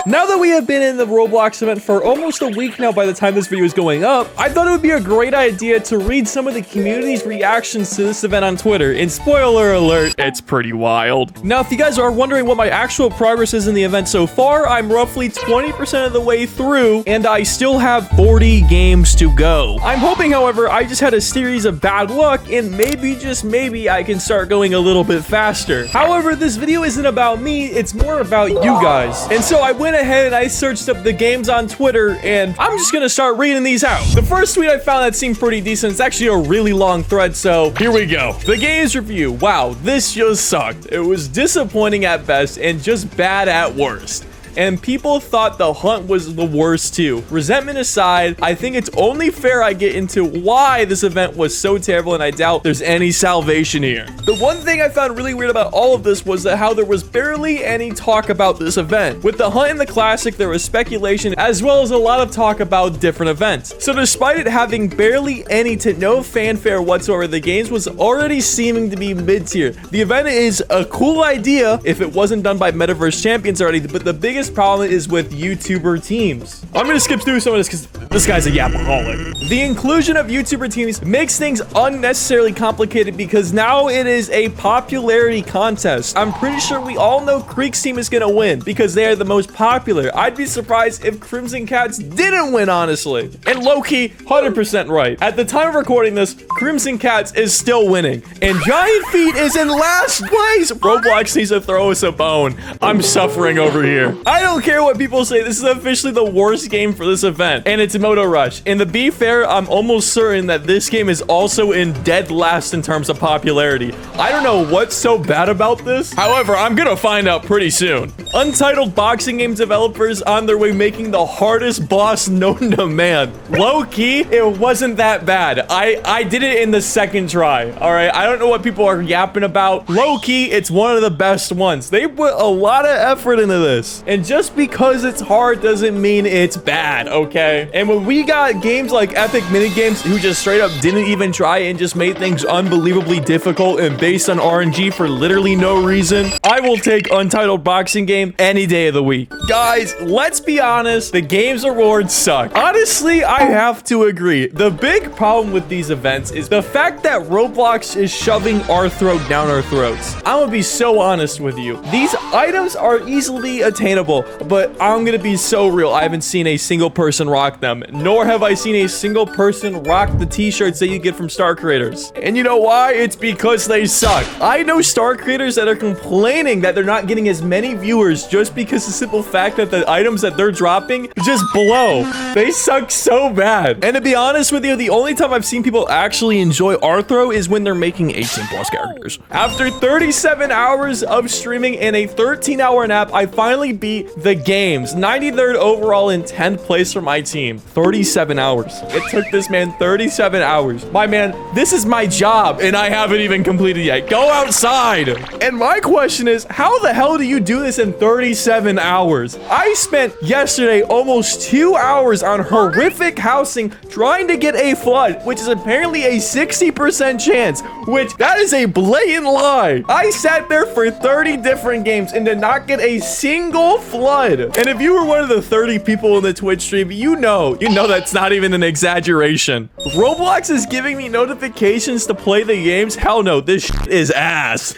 Now that we have been in the Roblox event for almost a week now by the time this video is going up, I thought it would be a great idea to read some of the community's reactions to this event on Twitter. And spoiler alert, it's pretty wild. Now, if you guys are wondering what my actual progress is in the event so far, I'm roughly 20% of the way through, and I still have 40 games to go. I'm hoping, however, I just had a series of bad luck, and maybe, just maybe, I can start going a little bit faster. However, this video isn't about me, it's more about you guys. And so I went ahead and I searched up the games on Twitter, and I'm just gonna start reading these out. The first tweet I found that seemed pretty decent. It's actually a really long thread, so here we go. The games review. Wow, this just sucked. It was disappointing at best and just bad at worst. And people thought the hunt was the worst too. Resentment aside, I think it's only fair I get into why this event was so terrible, and I doubt there's any salvation here. The one thing I found really weird about all of this was that how there was barely any talk about this event. With the hunt and the classic, there was speculation as well as a lot of talk about different events. So despite it having barely any to no fanfare whatsoever, the games was already seeming to be mid-tier. The event is a cool idea if it wasn't done by Metaverse champions already, but the biggest problem is with YouTuber teams. I'm gonna skip through some of this because this guy's a yapaholic. The inclusion of YouTuber teams makes things unnecessarily complicated because now it is a popularity contest. I'm pretty sure we all know Creek's team is gonna win because they are the most popular. I'd be surprised if Crimson Cats didn't win, honestly. And low-key, 100% right. At the time of recording this, Crimson Cats is still winning. And Giant Feet is in last place! Roblox needs to throw us a bone. I'm suffering over here. I don't care what people say, this is officially the worst game for this event, and it's Moto Rush. And to be fair, I'm almost certain that this game is also in dead last in terms of popularity. I don't know what's so bad about this. However, I'm gonna find out pretty soon. Untitled boxing game developers on their way making the hardest boss known to man. Low-key, it wasn't that bad. I did it in the second try, all right? I don't know what people are yapping about. Low-key, it's one of the best ones. They put a lot of effort into this. And just because it's hard doesn't mean it's bad, okay? And when we got games like Epic Minigames who just straight up didn't even try and just made things unbelievably difficult and based on RNG for literally no reason, I will take Untitled Boxing Game any day of the week. Guys, let's be honest, the game's awards suck. Honestly, I have to agree. The big problem with these events is the fact that Roblox is shoving our throat down our throats. I'm gonna be so honest with you. These items are easily attainable, but I'm gonna be so real. I haven't seen a single person rock them, nor have I seen a single person rock the t-shirts that you get from star creators. And you know why? It's because they suck. I know star creators that are complaining that they're not getting as many viewers just because the simple fact that the items that they're dropping just blow. They suck so bad. And to be honest with you, the only time I've seen people actually enjoy Arthro is when they're making 18+ characters. After 37 hours of streaming and a 13-hour nap, I finally beat the games. 93rd overall in 10th place for my team. 37 hours. It took this man 37 hours. My man, this is my job and I haven't even completed yet. Go outside. And my question is, how the hell do you do this in 37 hours? I spent yesterday almost 2 hours on horrific housing trying to get a flood, which is apparently a 60% chance, which that is a blatant lie. I sat there for 30 different games and did not get a single flood. And if you were one of the 30 people in the Twitch stream, you know that's not even an exaggeration. Roblox is giving me notifications to play the games. Hell no, this shit is ass.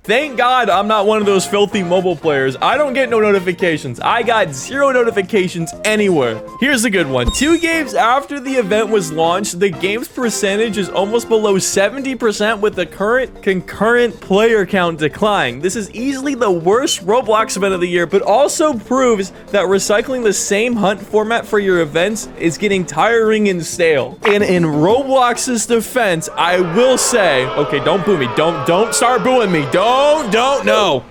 Thank God I'm not one of those filthy mobile players. I don't get no notifications. I got 0 notifications anywhere. Here's a good one. 2 games after the event was launched, the game's percentage is almost below 70% with the current concurrent player count declining. This is easily the worst Roblox event of the year, but also proves that recycling the same hunt format for your events is getting tiring and stale. And in Roblox's defense, I will say, okay, don't boo me. Don't start booing me. No.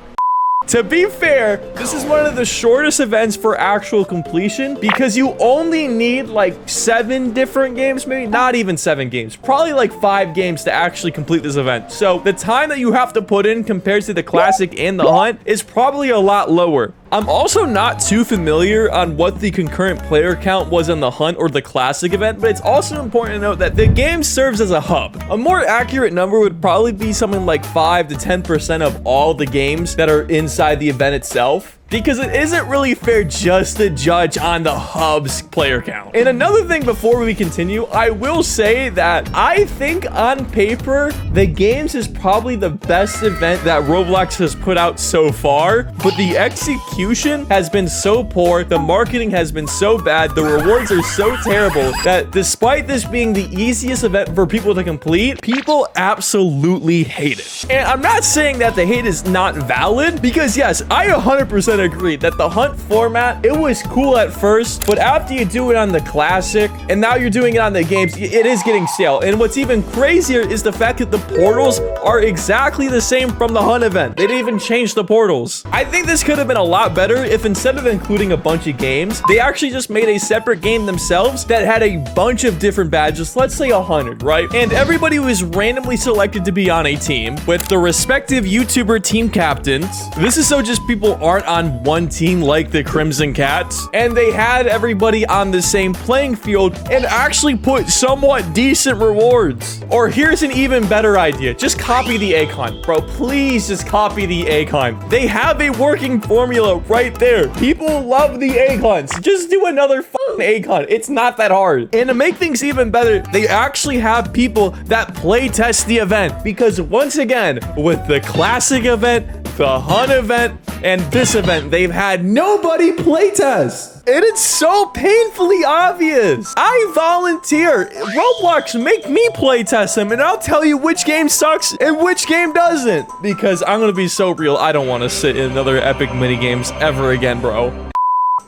To be fair, this is one of the shortest events for actual completion because you only need like 7 different games, maybe not even 7 games, probably like 5 games to actually complete this event. So the time that you have to put in compared to the classic and the hunt is probably a lot lower. I'm also not too familiar on what the concurrent player count was in the hunt or the classic event, but it's also important to note that the game serves as a hub. A more accurate number would probably be something like 5 to 10% of all the games that are inside the event itself. because it isn't really fair just to judge on the hub's player count. And another thing before we continue, I will say that I think on paper, the games is probably the best event that Roblox has put out so far, but the execution has been so poor, the marketing has been so bad, the rewards are so terrible that despite this being the easiest event for people to complete, people absolutely hate it. And I'm not saying that the hate is not valid, because yes, I 100% agree that the hunt format, it was cool at first, but after you do it on the classic, and now you're doing it on the games, it is getting stale. And what's even crazier is the fact that the portals are exactly the same from the hunt event. They didn't even change the portals. I think this could have been a lot better if instead of including a bunch of games, they actually just made a separate game themselves that had a bunch of different badges, let's say 100, right? And everybody was randomly selected to be on a team with the respective YouTuber team captains. This is so just people aren't on one team like the Crimson Cats. And they had everybody on the same playing field and actually put somewhat decent rewards. Or here's an even better idea. Just copy the Acon. Bro, please just copy the Acon. They have a working formula right there. People love the Acons. Just do another fucking Acon. It's not that hard. And to make things even better, they actually have people that play test the event. Because once again, with the classic event, the hunt event, and this event, they've had nobody playtest. And it's so painfully obvious. I volunteer. Roblox, make me playtest them, and I'll tell you which game sucks and which game doesn't. Because I'm gonna be so real, I don't want to sit in another epic minigames ever again, bro.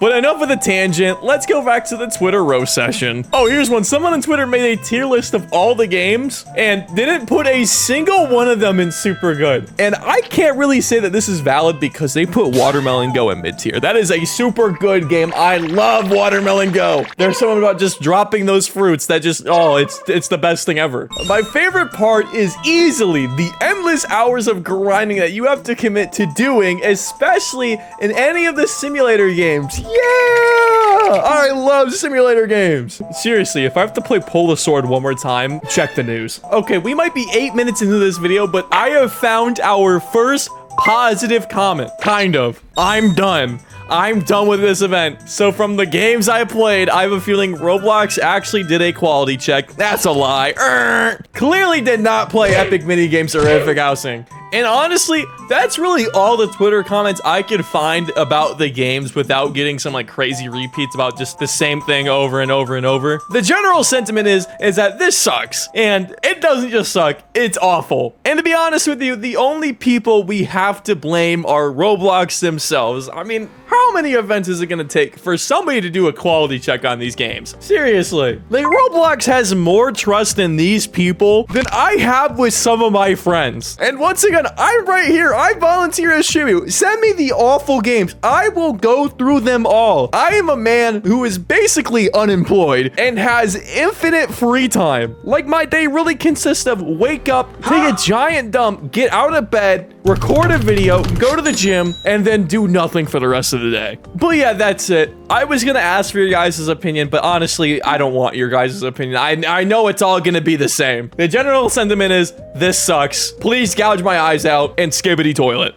But enough of the tangent, let's go back to the Twitter roast session. Oh, here's one. Someone on Twitter made a tier list of all the games and didn't put a single one of them in super good. And I can't really say that this is valid because they put Watermelon Go in mid tier. That is a super good game. I love Watermelon Go. There's something about just dropping those fruits that just, oh, it's the best thing ever. My favorite part is easily the endless hours of grinding that you have to commit to doing, especially in any of the simulator games. Yeah! I love simulator games. Seriously, if I have to play Pull the Sword one more time, check the news. Okay, we might be 8 minutes into this video, but I have found our first positive comment. Kind of. I'm done. I'm done with this event. So from the games I played, I have a feeling Roblox actually did a quality check. That's a lie. Clearly did not play epic minigames or epic housing. And honestly, that's really all the Twitter comments I could find about the games without getting some like crazy repeats about just the same thing over and over and over. The general sentiment is that this sucks. And it doesn't just suck, it's awful. And to be honest with you, the only people we have to blame are Roblox themselves. I mean, how many events is it gonna take for somebody to do a quality check on these games? Seriously. Like, Roblox has more trust in these people than I have with some of my friends. And once again, I'm right here. I volunteer as Shimmy. Send me the awful games. I will go through them all. I am a man who is basically unemployed and has infinite free time. Like, my day really consists of wake up, take a giant dump, get out of bed, record a video, go to the gym, and then do nothing for the rest of the day. But yeah, that's it. I was gonna ask for your guys' opinion, but honestly, I don't want your guys' opinion. I know it's all gonna be the same. The general sentiment is, this sucks. Please gouge my eyes out and skibbity toilet.